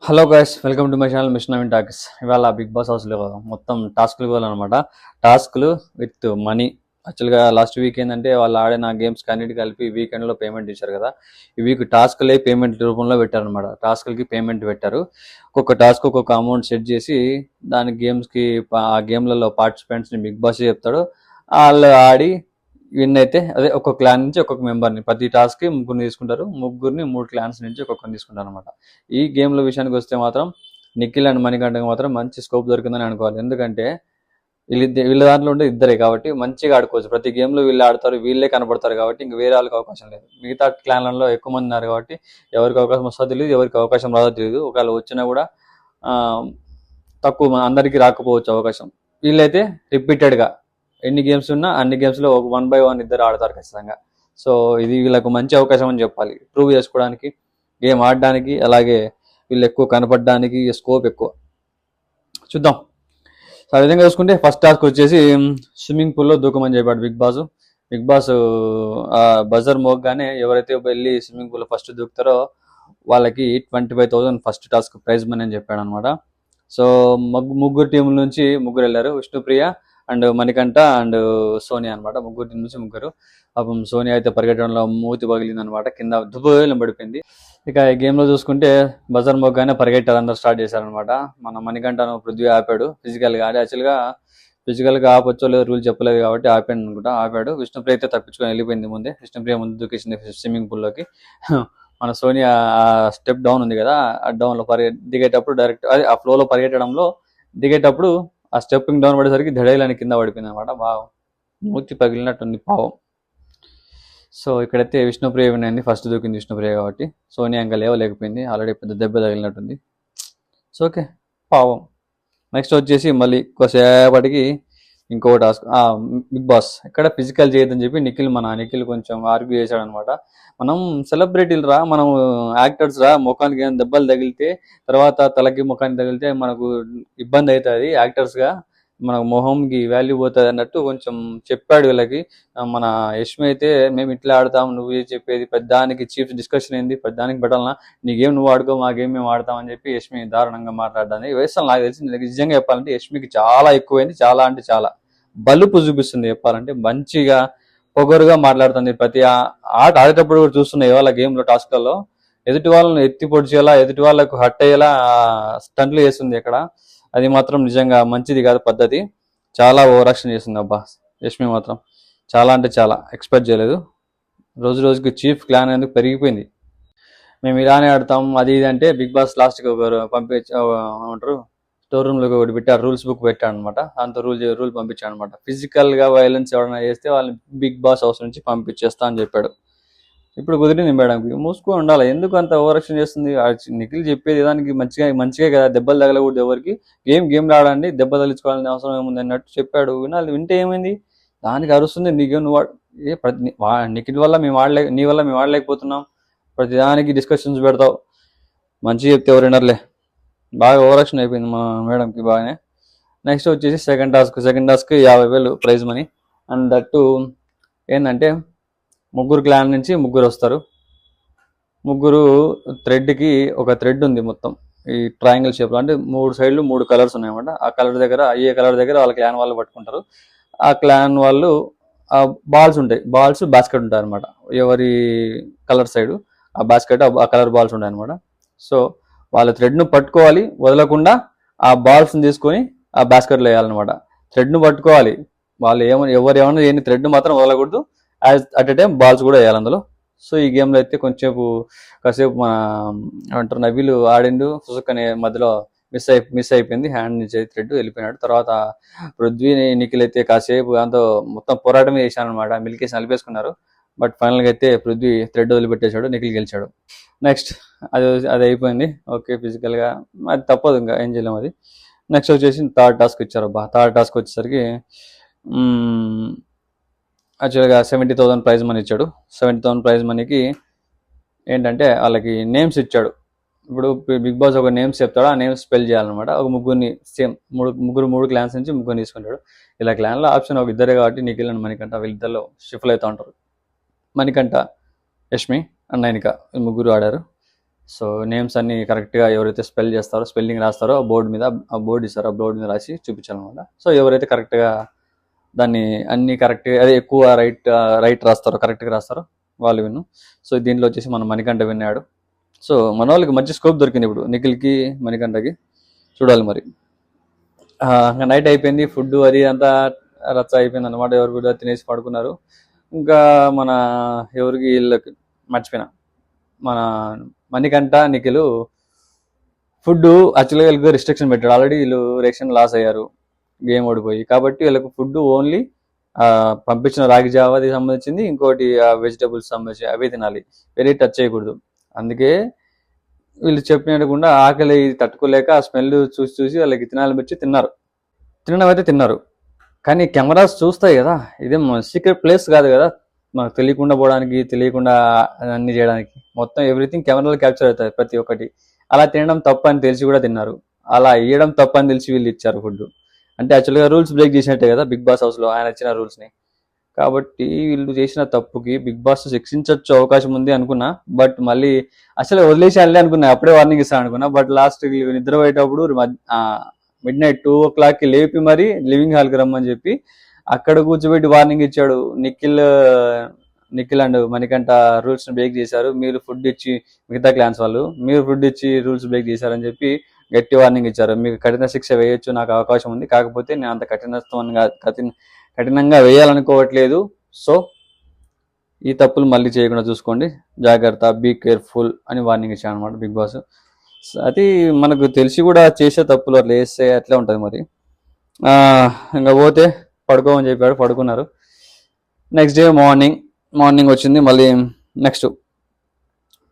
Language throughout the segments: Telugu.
Hello guys, welcome to my channel machine Naveen talkies. ఇవాళ బిగ్ బాస్ హౌస్లో మొత్తం టాస్క్లు ఇవ్వాలన్నమాట. టాస్క్లు విత్ మనీ. యాక్చువల్గా లాస్ట్ వీక్ ఏంటంటే వాళ్ళు ఆడిన గేమ్స్ అన్నిటి కలిపి వీకెండ్లో పేమెంట్ ఇచ్చారు కదా. ఈ వీక్ టాస్క్లే పేమెంట్ రూపంలో పెట్టారనమాట. టాస్క్లకి పేమెంట్ పెట్టారు. ఒక్కొక్క టాస్క్ ఒక్కొక్క అమౌంట్ సెట్ చేసి దాని గేమ్స్కి ఆ గేమ్లలో పార్టిసిపెంట్స్ని బిగ్ బాస్ చెప్తాడు. వాళ్ళు ఆడి విన్ అయితే అదే ఒక్కొక్క క్లాన్ నుంచి ఒక్కొక్క మెంబర్ని ప్రతి టాస్క్కి ముగ్గురిని తీసుకుంటారు. ముగ్గురిని 3 క్లాన్స్ నుంచి ఒక్కొక్కరిని తీసుకుంటారు అనమాట. ఈ గేమ్ల విషయానికి వస్తే మాత్రం నిఖిల్ అండ్ మణికంఠకి మాత్రం మంచి స్కోప్ దొరికిందని అనుకోవాలి. ఎందుకంటే వీళ్ళ దాంట్లో ఉంటే ఇద్దరే కాబట్టి మంచిగా ఆడుకోవచ్చు. ప్రతి గేమ్లో వీళ్ళు ఆడతారు, వీళ్ళే కనపడతారు కాబట్టి ఇంక వేరే వాళ్ళకి అవకాశం లేదు. మిగతా క్లాన్లలో ఎక్కువ మంది ఉన్నారు కాబట్టి ఎవరికి అవకాశం వస్తుందో తెలియదు, ఎవరికి అవకాశం రాదో తెలియదు. ఒకవేళ వచ్చినా కూడా తక్కువ అందరికీ రాకపోవచ్చు అవకాశం. వీళ్ళైతే రిపీటెడ్గా ఎన్ని గేమ్స్ ఉన్నా అన్ని గేమ్స్లో ఒక 1 by 1 ఇద్దరు ఆడతారు ఖచ్చితంగా. సో ఇది వీళ్ళకు మంచి అవకాశం అని చెప్పాలి, ప్రూవ్ చేసుకోవడానికి, గేమ్ ఆడడానికి, అలాగే వీళ్ళు ఎక్కువ కనపడడానికి స్కోప్ ఎక్కువ. చూద్దాం. సో ఆ విధంగా చూసుకుంటే ఫస్ట్ టాస్క్ వచ్చేసి స్విమ్మింగ్ పూల్లో దూకమని చెప్పాడు Bigg Boss. Bigg Boss buzzer మోగ్గానే ఎవరైతే వెళ్ళి స్విమ్మింగ్ పూల్లో ఫస్ట్ దూకుతారో వాళ్ళకి 25,000 ఫస్ట్ టాస్క్ ప్రైజ్ మనీ అని చెప్పాడు అనమాట. సో ముగ్గురు టీముల నుంచి ముగ్గురు వెళ్ళారు. విష్ణుప్రియ అండ్ మణికంఠ అండ్ సోనియా అనమాట. ముగ్గురు టీం నుంచి ముగ్గురు. పాపం సోనియా అయితే పరిగెట్టడంలో మూతి పగిలింది అనమాట, కింద దుబ్బేలం పడిపోయింది. ఇక ఈ గేమ్లో చూసుకుంటే బజర్ మోగ్గానే పరిగెట్టారు, అందరూ స్టార్ట్ చేశారనమాట. మన మణికంఠను పృథ్వీ ఆపాడు ఫిజికల్గా. అది యాక్చువల్గా ఫిజికల్గా ఆపొచ్చో లేదో రూల్ చెప్పలేదు కాబట్టి ఆపాడు అనుకుంటా. ఆపాడు. విష్ణుప్రియ అయితే తప్పించుకొని వెళ్ళిపోయింది ముందే. విష్ణుప్రియ ముందు దూకేసింది స్విమ్మింగ్ పూల్లోకి. మన సోనియా స్టెప్ డౌన్ ఉంది కదా, ఆ డౌన్లో దిగేటప్పుడు డైరెక్ట్ అదే ఆ ఫ్లోలో పరిగెట్టడంలో దిగేటప్పుడు ఆ స్టెప్పింగ్ డౌన్ పడేసరికి ధడేలని కింద పడిపోయింది అనమాట. బాగా మూతి పగిలినట్టుంది పావం. సో ఇక్కడైతే విష్ణుప్రియ వినండి, ఫస్ట్ దూకింది విష్ణుప్రియ కాబట్టి. సోనియా ఇంకా లేవలేకపోయింది, ఆల్రెడీ పెద్ద దెబ్బ తగిలినట్టుంది. సో ఓకే, పావం. నెక్స్ట్ వచ్చేసి మళ్ళీ కొద్దిసేపటికి ఇంకో టాస్క్. బిగ్ బాస్ ఇక్కడ ఫిజికల్ చేయొద్దని చెప్పి నిఖిల్ కొంచెం ఆర్గ్యూ చేశాడు అనమాట. మనం సెలబ్రిటీలు రా, మనం యాక్టర్స్ రా, ముఖానికి ఏమైనా దెబ్బలు తగిలితే తర్వాత తలకి ముఖానికి తగిలితే మనకు ఇబ్బంది అవుతుంది. యాక్టర్స్గా మన మొహంకి వాల్యూ పోతుంది అన్నట్టు కొంచెం చెప్పాడు వీళ్ళకి. మన యష్మి అయితే మేము ఇట్లా ఆడతాం, నువ్వు చెప్పేది పెద్దానికి చీఫ్ డిస్కషన్ ఏంది, పెద్దానికి పెట్టాలన్నా, నీ గేమ్ నువ్వు ఆడుకో, మా గేమ్ మేము ఆడతామని చెప్పి యష్మి దారుణంగా మాట్లాడడానికి వేస్తాను. నాకు తెలిసి నిజంగా చెప్పాలంటే యష్మికి చాలా ఎక్కువైంది. చాలా అంటే చాలా బలుపు చూపిస్తుంది చెప్పాలంటే. మంచిగా పొగరుగా మాట్లాడుతుంది. ప్రతి ఆట ఆడేటప్పుడు కూడా చూస్తున్నా ఇవాళ గేమ్లో టాస్క్లలో ఎదుటి వాళ్ళని ఎత్తి పొడిచేలా, ఎదుటి వాళ్ళకు హట్ అయ్యేలా స్టంట్లు చేస్తుంది ఇక్కడ. అది మాత్రం నిజంగా మంచిది కాదు పద్ధతి. చాలా ఓవరాక్షన్ చేస్తుంది అబ్బా యష్మి మాత్రం. చాలా అంటే చాలా ఎక్స్పెక్ట్ చేయలేదు. రోజు రోజుకి చీఫ్ క్లాన్ అనేది పెరిగిపోయింది. మేము ఇలానే ఆడతాం అది ఇది అంటే బిగ్ బాస్ లాస్ట్కి ఒకరు ఏమంటారు స్టోర్ రూమ్లోకి ఒకటి పెట్టారు, రూల్స్ బుక్ పెట్టాడు అనమాట. దాంతో రూల్ పంపించాడు అనమాట. ఫిజికల్గా వైలెన్స్ ఎవరైనా చేస్తే వాళ్ళని బిగ్ బాస్ హౌస్ నుంచి పంపించేస్తా అని చెప్పాడు. ఇప్పుడు కుదిరింది మేడంకి, మూసుకొని ఉండాలి. ఎందుకు అంత ఓవరాక్షన్ చేస్తుంది? నిఖిల్ చెప్పేది దానికి మంచిగా కదా, దెబ్బలు తగలకూడదు ఎవరికి, గేమ్లు ఆడండి, దెబ్బ తగిలించుకోవాలని అవసరం ఏముంది అన్నట్టు చెప్పాడు. వినాలి, వింటే ఏమైంది? దానికి అరుస్తుంది. నీకేం నువ్వు నిఖిల్ వల్ల మేము నీ వల్ల మేము ఆడలేకపోతున్నాం, ప్రతిదానికి డిస్కషన్స్ పెడతావు, మంచిగా చెప్తే ఎవరు వినర్లే. బాగా ఓవరాక్షన్ అయిపోయింది మా మేడంకి బాగానే. నెక్స్ట్ వచ్చేసి second task 50,000 prize money. And that ఏంటంటే ముగ్గురు క్లాన్ నుంచి ముగ్గురు వస్తారు. ముగ్గురు థ్రెడ్కి ఒక థ్రెడ్ ఉంది మొత్తం ఈ ట్రయాంగిల్ షేప్లో, అంటే 3 సైడ్లు 3 కలర్స్ ఉన్నాయన్నమాట. ఆ కలర్ దగ్గర వాళ్ళ క్లాన్ వాళ్ళు పట్టుకుంటారు. ఆ క్లాన్ వాళ్ళు బాల్స్ ఉంటాయి, బాల్స్ బాస్కెట్ ఉంటాయి అనమాట. ఎవరి కలర్ సైడు ఆ బాస్కెట్ ఆ కలర్ బాల్స్ ఉంటాయి అనమాట. సో వాళ్ళ థ్రెడ్ను పట్టుకోవాలి, వదలకుండా ఆ బాల్స్ని తీసుకొని ఆ బాస్కెట్లో వేయాలన్నమాట. థ్రెడ్ను పట్టుకోవాలి, వాళ్ళు ఎవరు ఏమన్నా ఏంటి, థ్రెడ్ మాత్రం వదలకూడదు. అట్ ఎ టైం బాల్స్ కూడా వేయాలి అందులో. సో ఈ గేమ్లో అయితే కాసేపు మన ఏమంటారు నవీలు ఆడిండు, సుసుక్కనే మధ్యలో మిస్ అయిపోయింది, హ్యాండ్ నుంచి థ్రెడ్ వెళ్ళిపోయినాడు. తర్వాత పృథ్వీ నిఖిల్ అయితే కాసేపు దాంతో మొత్తం పోరాటమే చేశాను అనమాట. మిల్కేసి నలిపేసుకున్నారు. బట్ ఫైనల్గా అయితే పృథ్వీ థ్రెడ్ వదిలిపెట్టేశాడు, నిఖిల్ గెలిచాడు. నెక్స్ట్ అది అయిపోయింది. ఓకే, ఫిజికల్గా అది తప్పదు, ఇంకా ఏం చేయలేము అది. నెక్స్ట్ వచ్చేసి థర్డ్ టాస్క్ ఇచ్చారు. థర్డ్ టాస్క్ వచ్చేసరికి యాక్చువల్గా 70,000 ప్రైజ్ మనీ ఇచ్చాడు. 70,000 ప్రైజ్ మనీకి ఏంటంటే వాళ్ళకి నేమ్స్ ఇచ్చాడు. ఇప్పుడు బిగ్ బాస్ ఒక నేమ్స్ చెప్తాడు, ఆ నేమ్స్ స్పెల్ చేయాలన్నమాట. ఒక ముగ్గురిని సేమ్ మూడు క్లాన్స్ నుంచి ముగ్గురిని తీసుకుంటాడు. ఇలా క్లాన్లో ఆప్షన్ ఒక ఇద్దరే కాబట్టి నిఖిల్ అండ్ మణికంఠ వీళ్ళిద్దరిలో షిఫ్ట్ అవుతూ ఉంటారు. మణికంఠ, యష్మి అండ్ నైనిక ముగ్గురు ఆడారు. సో నేమ్స్ అన్ని కరెక్ట్గా ఎవరైతే స్పెల్ చేస్తారో స్పెల్లింగ్ రాస్తారో ఆ బోర్డు మీద ఆ బోర్డు ఇస్తారో ఆ బోర్డు మీద రాసి చూపించాలన్నమాట. సో ఎవరైతే కరెక్ట్గా దాన్ని అన్ని కరెక్ట్గా అదే ఎక్కువ రైట్ రాస్తారో కరెక్ట్గా రాస్తారో వాళ్ళు విన్ను. సో దీంట్లో వచ్చేసి మన మణికంఠ విన్నాడు. సో మన వాళ్ళకి మంచి స్కోప్ దొరికింది ఇప్పుడు నిఖిల్కి మణికంఠకి. చూడాలి మరి. నైట్ అయిపోయింది, ఫుడ్ అది అంతా రచ్చ అయిపోయింది అనమాట. ఎవరు కూడా తినేసి పడుకున్నారు. ఇంకా మన ఎవరికి వీళ్ళకి మర్చిపోయినా మన మణికంఠ నిఖిల్ ఫుడ్ యాక్చువల్గా వీళ్ళకి రిస్ట్రిక్షన్ పెట్టాడు. ఆల్రెడీ వీళ్ళు రేషన్ లాస్ అయ్యారు గేమ్ ఓడిపోయి, కాబట్టి వీళ్ళకి ఫుడ్ ఓన్లీ పంపించిన రాగి జావాది సంబంధించింది, ఇంకోటి వెజిటబుల్స్ సంబంధించి అవే తినాలి, వేరే టచ్ చేయకూడదు. అందుకే వీళ్ళు చెప్పినట్టుకుండా ఆకలి తట్టుకోలేక ఆ స్మెల్ చూసి చూసి వాళ్ళకి తినాలనిపించి తినడం అయితే తిన్నారు. కానీ కెమెరాస్ చూస్తాయి కదా, ఇదేం సీక్రెట్ ప్లేస్ కాదు కదా మనకు తెలియకుండా పోవడానికి, తెలియకుండా అన్ని చేయడానికి. మొత్తం ఎవ్రీథింగ్ కెమెరాలో క్యాప్చర్ అవుతాయి ప్రతి ఒక్కటి. అలా తినడం తప్పు అని తెలిసి కూడా తిన్నారు, అలా ఇవ్వడం తప్పు అని తెలిసి వీళ్ళు ఇచ్చారు ఫుడ్. అంటే యాక్చువల్గా రూల్స్ బ్రేక్ చేసినట్టే కదా బిగ్ బాస్ హౌస్లో ఆయన ఇచ్చిన రూల్స్ని. కాబట్టి వీళ్ళు చేసిన తప్పుకి బిగ్ బాస్ శిక్షించవచ్చు అవకాశం ఉంది అనుకున్నా. బట్ మళ్ళీ అసలు వదిలేసి వెళ్ళే అనుకున్నా, అప్పుడే వార్నింగ్ ఇస్తాను అనుకున్నా. బట్ లాస్ట్ నిద్రపోయేటప్పుడు మిడ్ నైట్ 2 o'clockకి లేపి మరి లివింగ్ హాల్కి రమ్మని చెప్పి అక్కడ కూర్చోబెట్టి వార్నింగ్ ఇచ్చాడు. నిఖిల్ అండ్ మణికంఠ రూల్స్ ని బ్రేక్ చేశారు, మీరు ఫుడ్ ఇచ్చి మిగతా క్లాన్స్ వాళ్ళు మీరు ఫుడ్ ఇచ్చి రూల్స్ బ్రేక్ చేశారని చెప్పి గట్టి వార్నింగ్ ఇచ్చారు. మీకు కఠిన శిక్ష వేయొచ్చు, నాకు అవకాశం ఉంది, కాకపోతే నేను అంత కఠినంగా వేయాలనుకోవట్లేదు. సో ఈ తప్పులు మళ్ళీ చేయకుండా చూసుకోండి, జాగ్రత్త, బీ కేర్ఫుల్ అని వార్నింగ్ ఇచ్చాను అనమాట బిగ్ బాస్. అది మనకు తెలిసి కూడా చేసే తప్పులు అట్లా వేస్తే అట్లా ఉంటుంది మరి. ఇంకా పోతే పడుకోమని చెప్పాడు, పడుకున్నారు. నెక్స్ట్ డే మార్నింగ్ వచ్చింది మళ్ళీ. నెక్స్ట్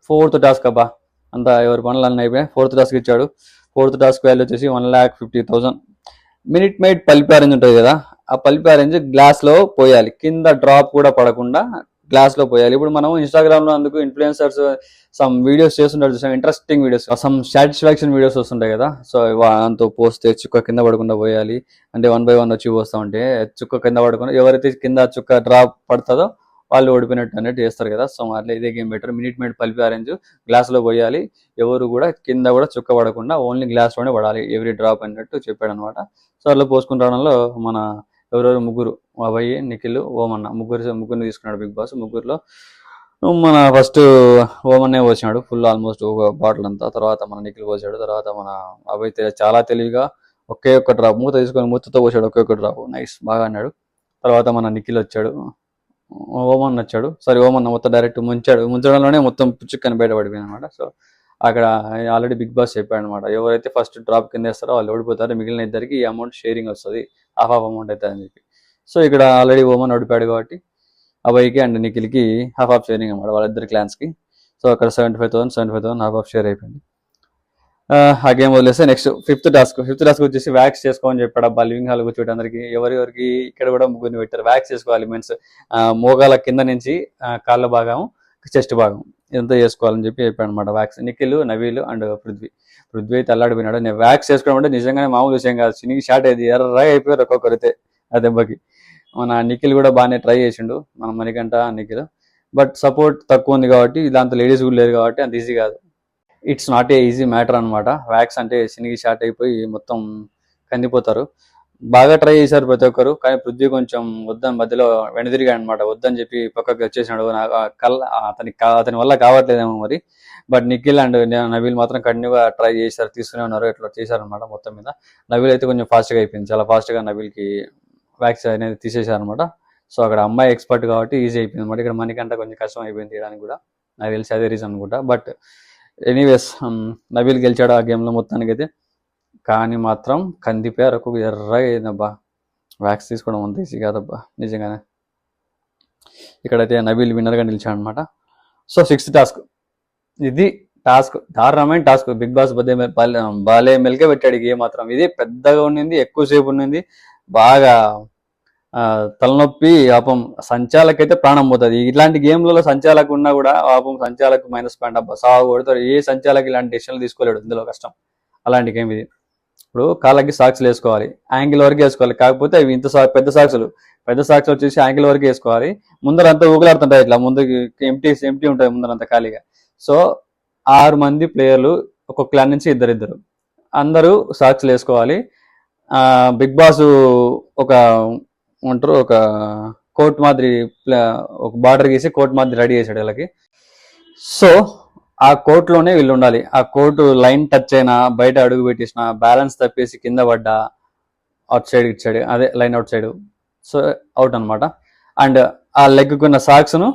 4th టాస్క్ అబ్బా, అంతా ఎవరి పనులు అన్నీ అయిపోయాయి. 4th టాస్క్ ఇచ్చాడు. 4th టాస్క్ వాల్యూ వచ్చేసి 1,50,000. మినిట్ మేడ్ పల్పి ఆరెంజ్ ఉంటుంది కదా, ఆ పల్పి ఆరెంజ్ గ్లాస్లో పోయాలి, కింద డ్రాప్ కూడా పడకుండా గ్లాస్లో పోయాలి. ఇప్పుడు మనం ఇన్స్టాగ్రామ్లో అందుకు ఇన్ఫ్లుయెన్సర్స్ సమ్ వీడియోస్ చేస్తుంటారు, చూసాం, interesting videos, some satisfaction videos వస్తుంటాయి కదా. సో దాంతో పోస్తే చుక్క కింద పడకుండా పోయాలి. అంటే 1 by 1 వచ్చి పోస్తా ఉంటే చుక్క కింద పడకుండా, ఎవరైతే కింద చుక్క డ్రాప్ పడుతుందో వాళ్ళు ఓడిపోయినట్టు అన్నట్టు చేస్తారు కదా. సో అట్లా ఇదే game better. Minute made Pulpy orange గ్లాస్లో పోయాలి, ఎవరు కూడా కింద కూడా చుక్క పడకుండా ఓన్లీ గ్లాస్లోనే పడాలి ఎవ్రీ డ్రాప్ అన్నట్టు చెప్పాడు అనమాట. సో అట్లా పోసుకుని రావడంలో మన ఎవరెవరు ముగ్గురు, అభయ్, నిఖిల్, ఓమన్న ముగ్గురిని తీసుకున్నాడు బిగ్ బాస్. ముగ్గురులో మన ఫస్ట్ ఓమన్నే పోసినాడు ఫుల్, ఆల్మోస్ట్ ఒక బాటిల్ అంతా. తర్వాత మన నిఖిల్ పోసాడు. తర్వాత మన అభయ్ చాలా తెలివిగా ఒకే ఒక్క డ్రాప్ మూత తీసుకొని మూతతో పోసాడు, ఒకే ఒక్క డ్రాప్, నైస్, బాగా అన్నాడు. తర్వాత మన నిఖిల్ వచ్చాడు, ఓమన్ వచ్చాడు. సరే ఓమన్న మొత్తం డైరెక్ట్ ముంచడంలోనే మొత్తం పుచ్చుక్కని బయటపడిపోయింది అనమాట. సో అక్కడ ఆల్రెడీ బిగ్ బాస్ చెప్పాడు అనమాట, ఎవరైతే ఫస్ట్ డ్రాప్ కింద వేస్తారో వాళ్ళు ఓడిపోతారు, మిగిలిన ఇద్దరికి ఈ అమౌంట్ షేరింగ్ వస్తుంది, హాఫ్ అమౌంట్ అవుతుంది అని చెప్పి. సో ఇక్కడ ఆల్రెడీ ఓమన్ ఓడిపాడు కాబట్టి అభయ్కి అండ్ నిఖిల్కి హాఫ్ షేరింగ్ అనమాట వాళ్ళిద్దరు క్లాన్స్కి. సో అక్కడ 75,000 హాఫ్ షేర్ అయిపోయింది. ఆ గేమ్ వదిలేస్తే నెక్స్ట్ 5th టాస్క్ వచ్చేసి వ్యాక్స్ చేసుకోమని చెప్పాడు. అబ్బా లివింగ్ హాల్ కూర్చోటి అందరికి ఎవరికి ఇక్కడ కూడా ముగ్గురిని పెట్టారు. వ్యాక్స్ చేసుకోవాలి, మీన్స్ మోగాల కింద నుంచి కాళ్ళ భాగం, చెస్ట్ భాగం ఇదంతా చేసుకోవాలని చెప్పి చెప్పాడు అనమాట. వ్యాక్స్ నిఖిల్, నవీల్ అండ్ పృథ్వీ అయితే అల్లాడిపోయినాడు. నేను వ్యాక్స్ చేసుకోవడం అంటే నిజంగానే మామూలు విషయం కాదు, చినికి షార్ట్ అయ్యింది, ఎర్రగా అయిపోయారు ఒక్కొక్కరైతే ఆ దెబ్బకి. మన నిఖిల్ కూడా బాగానే ట్రై చేసిండు, మన మణికంఠ నిఖిల్. బట్ సపోర్ట్ తక్కువ ఉంది కాబట్టి, దాంతో లేడీస్ కూడా లేరు కాబట్టి అంత ఈజీ కాదు. It's not a easy matter అనమాట. వ్యాక్స్ అంటే చినిగి షార్ట్ అయిపోయి మొత్తం కందిపోతారు. బాగా ట్రై చేశారు ప్రతి ఒక్కరు, కానీ పృథ్వీ కొంచెం వద్దని మధ్యలో వెనుదిరిగాడు అనమాట. వద్దని చెప్పి పక్కకి వచ్చేసినాడు, అతని వల్ల కావట్లేదేమో మరి. బట్ నిఖిల్ అండ్ నవీల్ మాత్రం కంటిన్యూగా ట్రై చేశారు, తీసుకునే ఉన్నారు, ఇట్లా చేశారనమాట. మొత్తం మీద నవీల్ అయితే కొంచెం ఫాస్ట్గా అయిపోయింది, చాలా ఫాస్ట్గా నవీల్కి వ్యాక్స్ అనేది తీసేశారనమాట. సో అక్కడ అమ్మాయి ఎక్స్పర్ట్ కాబట్టి ఈజీ అయిపోయింది అనమాట. ఇక్కడ మనకంటే కొంచెం కష్టం అయిపోయింది తీయడానికి కూడా, నాకు తెలిసి అదే రీజన్ అనుకుంటా. బట్ ఎనీవేస్ నవీల్ గెలిచాడు ఆ గేమ్లో మొత్తానికి అయితే. కానీ మాత్రం కందిపోయారు, ఒక్కొక్క ఎర్రగా అయిందబ్బా. వ్యాక్స్ తీసుకోవడం అంత ఈజీ కాదబ్బా నిజంగానే. ఇక్కడైతే నవీల్ విన్నర్గా నిలిచాడు అనమాట. సో 6th టాస్క్, ఇది టాస్క్ దారుణమైన టాస్క్. బిగ్ బాస్ బాలే మెల్కే పెట్టాడు ఈ గేమ్ మాత్రం. ఇది పెద్దగా ఉండింది, ఎక్కువసేపు ఉండింది, బాగా తలనొప్పి. పాపం సంచాలక్ అయితే ప్రాణం పోతుంది ఇట్లాంటి గేమ్లలో. సంచాలకు ఉన్నా కూడా పాపం సంచాలకు -పాయింట్ అబ్బా, సాగు కొడతారు. ఏ సంచాలకు ఇలాంటి డెసిషన్లు తీసుకోలేడు, ఇందులో కష్టం. అలాంటి గేమ్ ఇది. ఇప్పుడు కాళ్ళకి సాక్స్లు వేసుకోవాలి, యాంగిల్ వరకు వేసుకోవాలి, కాకపోతే అవి ఇంత పెద్ద సాక్స్ వచ్చేసి యాంగిల్ వరకు వేసుకోవాలి. ముందర అంతా ఊగులాడుతుంటాయి, ఇట్లా ముందుకి ఎంటీ ఉంటుంది ముందరంతా ఖాళీగా. సో 6 మంది ప్లేయర్లు, ఒక క్లాన్ నుంచి ఇద్దరిద్దరు, అందరూ సాక్స్లు వేసుకోవాలి. బిగ్ బాస్ ఒక ఏమంటారు ఒక కోర్ట్ మాదిరి ఒక బార్డర్ గీసి కోర్ట్ మాదిరి రెడీ చేశాడు వీళ్ళకి. సో ఆ కోర్టులోనే వీళ్ళు ఉండాలి. ఆ కోర్టు లైన్ టచ్ అయినా, బయట అడుగు పెట్టేసిన, బ్యాలెన్స్ తప్పేసి కింద పడ్డా, అవుట్ సైడ్ ఇటు సైడ్ అదే line out side, so out అనమాట. అండ్ ఆ లెగ్ కున్న సాక్స్ ను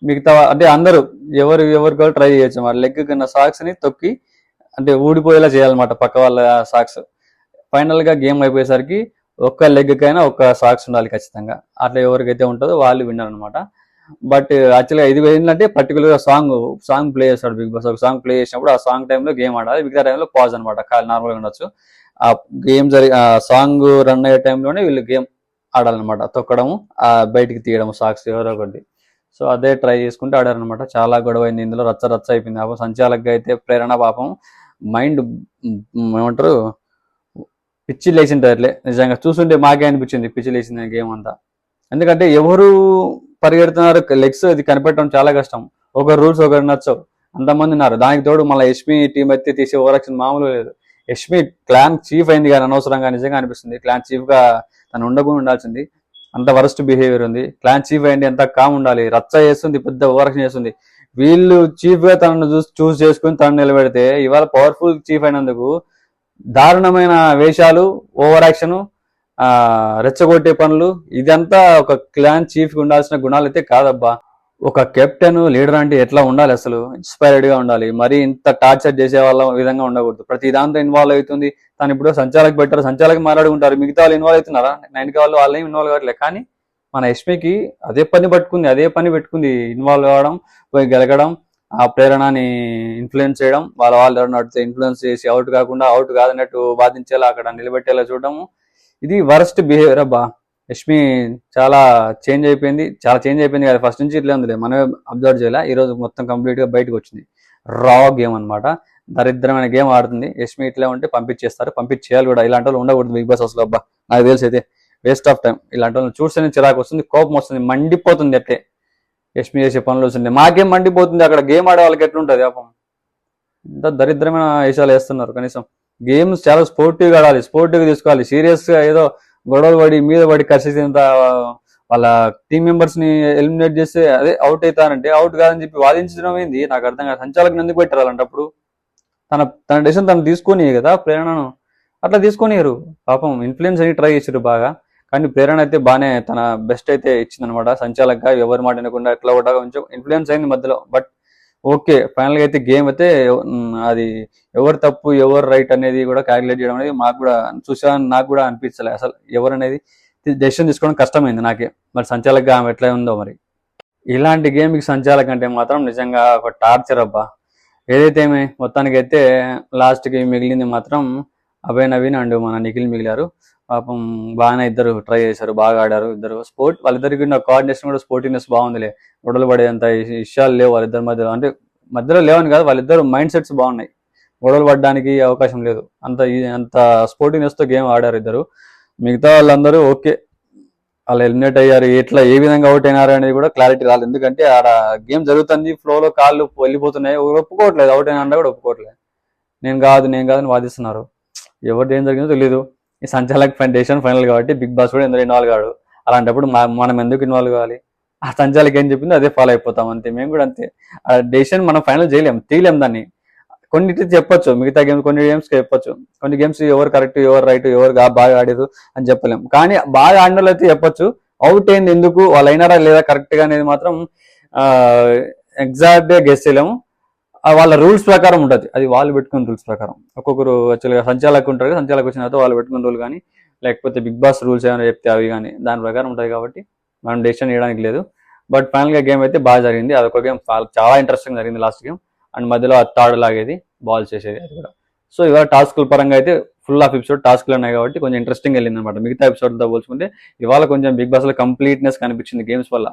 మిగతా అంటే అందరూ ఎవరికి ట్రై చేయొచ్చు. మరి లెగ్ కున్న సాక్స్ ని తొక్కి అంటే ఊడిపోయేలా చేయాలన్నమాట పక్క వాళ్ళ సాక్స్. ఫైనల్ గా గేమ్ అయిపోయేసరికి ఒక్క లెగ్ కైనా ఒక్క సాక్స్ ఉండాలి ఖచ్చితంగా. అట్లా ఎవరికైతే ఉంటుందో వాళ్ళు విన్నర్ అనమాట. బట్ యాక్చువల్గా ఇది ఏంటంటే పర్టికులర్ గా సాంగ్ ప్లే చేస్తాడు బిగ్ బాస్. ఒక సాంగ్ ప్లే చేసినప్పుడు ఆ సాంగ్ టైంలో గేమ్ ఆడాలి, మిగతా టైంలో పాజ్ అనమాట, నార్మల్గా ఉండొచ్చు. ఆ గేమ్ ఆ సాంగ్ రన్ అయ్యే టైంలోనే వీళ్ళు గేమ్ ఆడాలన్నమాట, తొక్కడము, బయటికి తీయడం సాక్స్ ఎవరో ఒకటి. సో అదే ట్రై చేసుకుంటూ ఆడారనమాట. చాలా గొడవ అయింది ఇందులో, రచ్చ అయిపోయింది. పాపం సంచాలకుగా అయితే ప్రేరణ పాపం మైండ్ ఏమంటారు పిచ్చి లేచింటారు అట్లే. నిజంగా చూస్తుంటే మాకే అనిపించింది పిచ్చి లేచింది గేమ్ అంతా. ఎందుకంటే ఎవరు పరిగెడుతున్నారు, లెగ్స్ అది కనిపెట్టడం చాలా కష్టం. ఒకరు రూల్స్ ఒకరు నచ్చవు, అంతమంది ఉన్నారు. దానికి తోడు మళ్ళీ యష్మి టీం అయితే తీసే ఓవరాక్షన్ మామూలు లేదు. యష్మి క్లాన్ చీఫ్ అయింది కానీ అనవసరంగా నిజంగా అనిపిస్తుంది. క్లాన్ చీఫ్ గా తను ఉండకుండా ఉండాల్సింది, అంత వరస్ట్ బిహేవియర్ ఉంది. క్లాన్ చీఫ్ అయింది ఎంత కామ్ ఉండాలి, రచ్చ చేస్తుంది, పెద్ద ఓవరాక్షన్ చేస్తుంది. వీళ్ళు చీఫ్ గా తనను చూస్ చేసుకుని తను నిలబెడితే, ఇవాళ పవర్ఫుల్ చీఫ్ అయినందుకు దారుణమైన వేషాలు, ఓవర్ యాక్షన్, రెచ్చగొట్టే పనులు, ఇదంతా ఒక క్లాన్ చీఫ్ కి ఉండాల్సిన గుణాలు అయితే కాదబ్బా. ఒక కెప్టెన్ లీడర్ అంటే ఎట్లా ఉండాలి, అసలు ఇన్స్పైర్డ్ గా ఉండాలి. మరి ఇంత టార్చర్ చేసే వాళ్ళ విధంగా ఉండకూడదు. ప్రతి దాంతో ఇన్వాల్వ్ అవుతుంది తను. ఇప్పుడు సంచాలక్ పెట్టారు, సంచాలక్ మాట్లాడుకుంటారు, మిగతా వాళ్ళు ఇన్వాల్వ్ అవుతున్నారా? 9 వాళ్ళు వాళ్ళేం ఇన్వాల్వ్ కావట్లేదు. కానీ మన యష్మికి అదే పని పెట్టుకుంది ఇన్వాల్వ్ అవ్వడం, పోయి గెలగడం, ఆ ప్రేరణని ఇన్ఫ్లుయెన్స్ చేయడం, వాళ్ళు ఎవరు నడితే ఇన్ఫ్లుయెన్స్ చేసి అవుట్ కాకుండా, అవుట్ కాదన్నట్టు వాదించేలా అక్కడ నిలబెట్టేలా చూడడము. ఇది వరస్ట్ బిహేవియర్ అబ్బా. యష్మి చాలా చేంజ్ అయిపోయింది కదా, ఫస్ట్ నుంచి ఇట్లా ఉంది, మనమే అబ్జర్వ్ చేయాలి. ఈ రోజు మొత్తం కంప్లీట్ గా బయటకు వచ్చింది. రా గేమ్ అనమాట, దరిద్రమైన గేమ్ ఆడుతుంది. యష్మి ఇట్లా ఉంటే పంపించేయాలి కూడా. ఇలాంటి వాళ్ళు ఉండకూడదు బిగ్ బాస్ హౌస్లో అబ్బా. నాకు తెలిసి అయితే వేస్ట్ ఆఫ్ టైం. ఇలాంటి వాళ్ళు చూస్తేనే చిరాకు వస్తుంది, కోపం వస్తుంది, మండిపోతుంది. అట్టే యష్మి చేసే పనులు వస్తుంది, మాకేం మండిపోతుంది. అక్కడ గేమ్ ఆడే వాళ్ళకి ఎట్లుంటుంది పాపం. ఇంత దరిద్రమైన వేషాలు వేస్తున్నారు. కనీసం గేమ్స్ చాలా స్పోర్టివ్గా ఆడాలి, స్పోర్టివ్గా తీసుకోవాలి. సీరియస్ గా ఏదో గొడవలు పడి మీద పడి కసేంత వాళ్ళ టీం మెంబర్స్ ని ఎలిమినేట్ చేస్తే అదే అవుట్ అవుతారంటే అవుట్ కాదని చెప్పి వాదించడం ఏంది నాకు అర్థం కాదు. సంచాలకుని ఎందుకు పెట్టారు అలాంటప్పుడు? తన డెసిషన్ తను తీసుకొని కదా ప్రేరణను, అట్లా తీసుకొనియరు. పాపం ఇన్ఫ్లుయెన్స్ అని ట్రై చేసారు బాగా, కానీ ప్రేరణ అయితే బాగానే తన బెస్ట్ అయితే ఇచ్చిందనమాట. సంచాలకుగా ఎవరి మాట వినకుండా ఎట్లా కూడా కొంచెం ఇన్ఫ్లుయెన్స్ అయింది మధ్యలో. బట్ ఓకే, ఫైనల్ గా అయితే గేమ్ అయితే అది ఎవరు తప్పు ఎవరు రైట్ అనేది కూడా క్యాలిక్యులేట్ చేయడం అనేది మాకు కూడా నాకు కూడా అనిపించలే అసలు. ఎవరు అనేది డెసిషన్ తీసుకోవడం కష్టమైంది నాకే. మరి సంచాలకుగా ఆమె ఎట్లా ఉందో మరి. ఇలాంటి గేమ్కి సంచాలక అంటే మాత్రం నిజంగా ఒక టార్చర్ అబ్బా. ఏదైతే మొత్తానికి అయితే లాస్ట్కి మిగిలింది మాత్రం అభయ్ నవీన్ అండ్ మన నిఖిల్ మిగిలారు. పాపం బాగానే ఇద్దరు ట్రై చేశారు, బాగా ఆడారు ఇద్దరు. వాళ్ళిద్దరికి కోఆర్డినేషన్ కూడా స్పోర్టివ్నెస్ బాగుందిలే. గొడవలు పడేంత విషయాలు లేవు వాళ్ళిద్దరి మధ్యలో. అంటే మధ్యలో లేవని కాదు, వాళ్ళిద్దరు మైండ్ సెట్స్ బాగున్నాయి, గొడవలు పడడానికి అవకాశం లేదు. అంత స్పోర్టివ్నెస్ తో గేమ్ ఆడారు ఇద్దరు. మిగతా వాళ్ళందరూ ఓకే, వాళ్ళు ఎలిమినేట్ అయ్యారు, ఏ విధంగా అవుట్ అయినారు అనేది కూడా క్లారిటీ రాలేదు. ఎందుకంటే ఆడ గేమ్ జరుగుతుంది, ఫ్లోలో కాళ్ళు వెళ్ళిపోతున్నాయి, ఒప్పుకోవట్లేదు, అవుట్ అయినా కూడా ఒప్పుకోవట్లేదు. నేను కాదు అని వాదిస్తున్నారు. ఎవరిది ఏం జరిగిందో తెలీదు. ఈ సంచాలక్ డెసిషన్ ఫైనల్ కాబట్టి బిగ్ బాస్ కూడా ఎందుకు ఇన్వాల్వ్ కాడు. అలాంటప్పుడు మనం ఎందుకు ఇన్వాల్వ్ కావాలి? ఆ సంచాలక్ ఏం చెప్పిందో అదే ఫాలో అయిపోతాం అంతే. మేము కూడా అంతే. ఆ డెసిషన్ మనం ఫైనల్ తీయలేం దాన్ని. కొన్నిటి చెప్పొచ్చు, మిగతా గేమ్స్ కొన్ని గేమ్స్ చెప్పొచ్చు, కొన్ని గేమ్స్ ఎవరు కరెక్ట్ ఎవరు రైట్ ఎవరు బాగా ఆడారు అని చెప్పలేము. కానీ బాగా ఆడిన అయితే చెప్పొచ్చు. అవుట్ అయింది ఎందుకు, వాళ్ళు అయినారా లేదా కరెక్ట్ గా అనేది మాత్రం ఎగ్జాక్ట్ గా గెస్ చేయలేము. వాళ్ళ రూల్స్ ప్రకారం ఉంటుంది, అది వాళ్ళు పెట్టుకున్న రూల్స్ ప్రకారం. ఒక్కొక్కరు యాక్చువల్గా సంచాలకు ఉంటారు, సంచాలకు వచ్చిన తర్వాత వాళ్ళు పెట్టుకున్న రూల్ కానీ, లేకపోతే బిగ్ బాస్ రూల్స్ ఏమైనా చెప్తే అవి కానీ దాని ప్రకారం ఉంటుంది. కాబట్టి మనం డెసిషన్ చేయడానికి లేదు. బట్ ఫైనల్ గా గేమ్ అయితే బాగా జరిగింది. అదొక గేమ్ చాలా ఇంట్రెస్టింగ్ జరిగింది లాస్ట్ గేమ్. అండ్ మధ్యలో తాడు లాగేది, బాల్ చేసేది, అది కూడా. సో ఇవాళ టాస్క్ల పరంగా అయితే ఫుల్ ఆఫ్ ఎపిసోడ్ టాస్క్లు ఉన్నాయి కాబట్టి కొంచెం ఇంట్రెస్టింగ్ వెళ్ళింది అనమాట. మిగతా ఎపిసోడ్తో పోల్చుకుంటే ఇవాళ కొంచెం బిగ్ బాస్ లో కంప్లీట్నెస్ కనిపించింది గేమ్స్ వల్ల.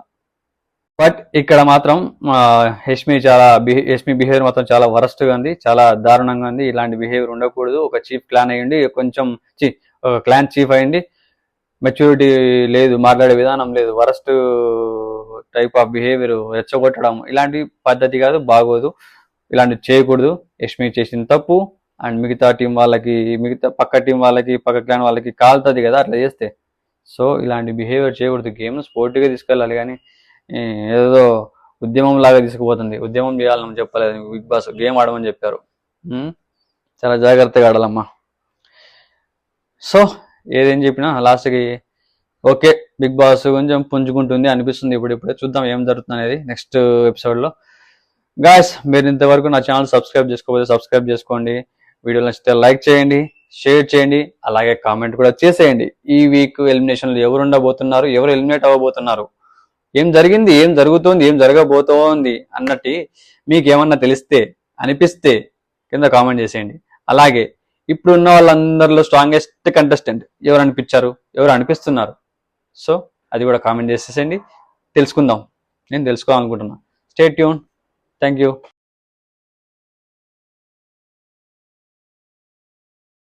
బట్ ఇక్కడ మాత్రం యష్మి బిహేవియర్ మాత్రం చాలా వరస్ట్ గా ఉంది, చాలా దారుణంగా ఉంది. ఇలాంటి బిహేవియర్ ఉండకూడదు. ఒక చీఫ్ క్లాన్ అయ్యండి, ఒక క్లాన్ చీఫ్ అయ్యండి, మెచ్యూరిటీ లేదు, మాట్లాడే విధానం లేదు, వరస్ట్ టైప్ ఆఫ్ బిహేవియర్, రెచ్చగొట్టడం, ఇలాంటి పద్ధతి కాదు, బాగోదు. ఇలాంటివి చేయకూడదు. యష్మి చేసిన తప్పు అండ్ మిగతా టీం వాళ్ళకి, మిగతా పక్క టీం వాళ్ళకి, పక్క క్లాన్ వాళ్ళకి కాలుతుంది కదా అట్లా చేస్తే. సో ఇలాంటి బిహేవియర్ చేయకూడదు. గేమ్ను స్పోర్టివ్గా తీసుకెళ్ళాలి, కానీ ఏదో ఉద్యమం లాగా తీసుకుపోతుంది. ఉద్యమం చేయాలని చెప్పలేదు బిగ్ బాస్, గేమ్ ఆడమని చెప్పారు. చాలా జాగ్రత్తగా ఆడాలమ్మా. సో ఏదేం చెప్పినా లాస్ట్కి ఓకే, బిగ్ బాస్ కొంచెం పుంజుకుంటుంది అనిపిస్తుంది. ఇప్పుడే చూద్దాం ఏం జరుగుతుంది అనేది నెక్స్ట్ ఎపిసోడ్లో. గాయస్, మీరు ఇంతవరకు నా ఛానల్ సబ్స్క్రైబ్ చేసుకోకపోతే సబ్స్క్రైబ్ చేసుకోండి. వీడియో నచ్చితే లైక్ చేయండి, షేర్ చేయండి, అలాగే కామెంట్ కూడా చేసేయండి. ఈ వీక్ ఎలిమినేషన్లో ఎవరు ఉండబోతున్నారు, ఎవరు ఎలిమినేట్ అవ్వబోతున్నారు, ఏం జరిగింది, ఏం జరుగుతోంది, ఏం జరగబోతోంది అన్నట్టు మీకు ఏమన్నా తెలిస్తే, అనిపిస్తే కింద కామెంట్ చేసేయండి. అలాగే ఇప్పుడు ఉన్న వాళ్ళందరిలో స్ట్రాంగెస్ట్ కంటెస్టెంట్ ఎవరు అనిపించారు, ఎవరు అనిపిస్తున్నారు, సో అది కూడా కామెంట్ చేసేసేయండి. తెలుసుకుందాం, నేను తెలుసుకోవాలనుకుంటున్నా. Stay tune. Thank you.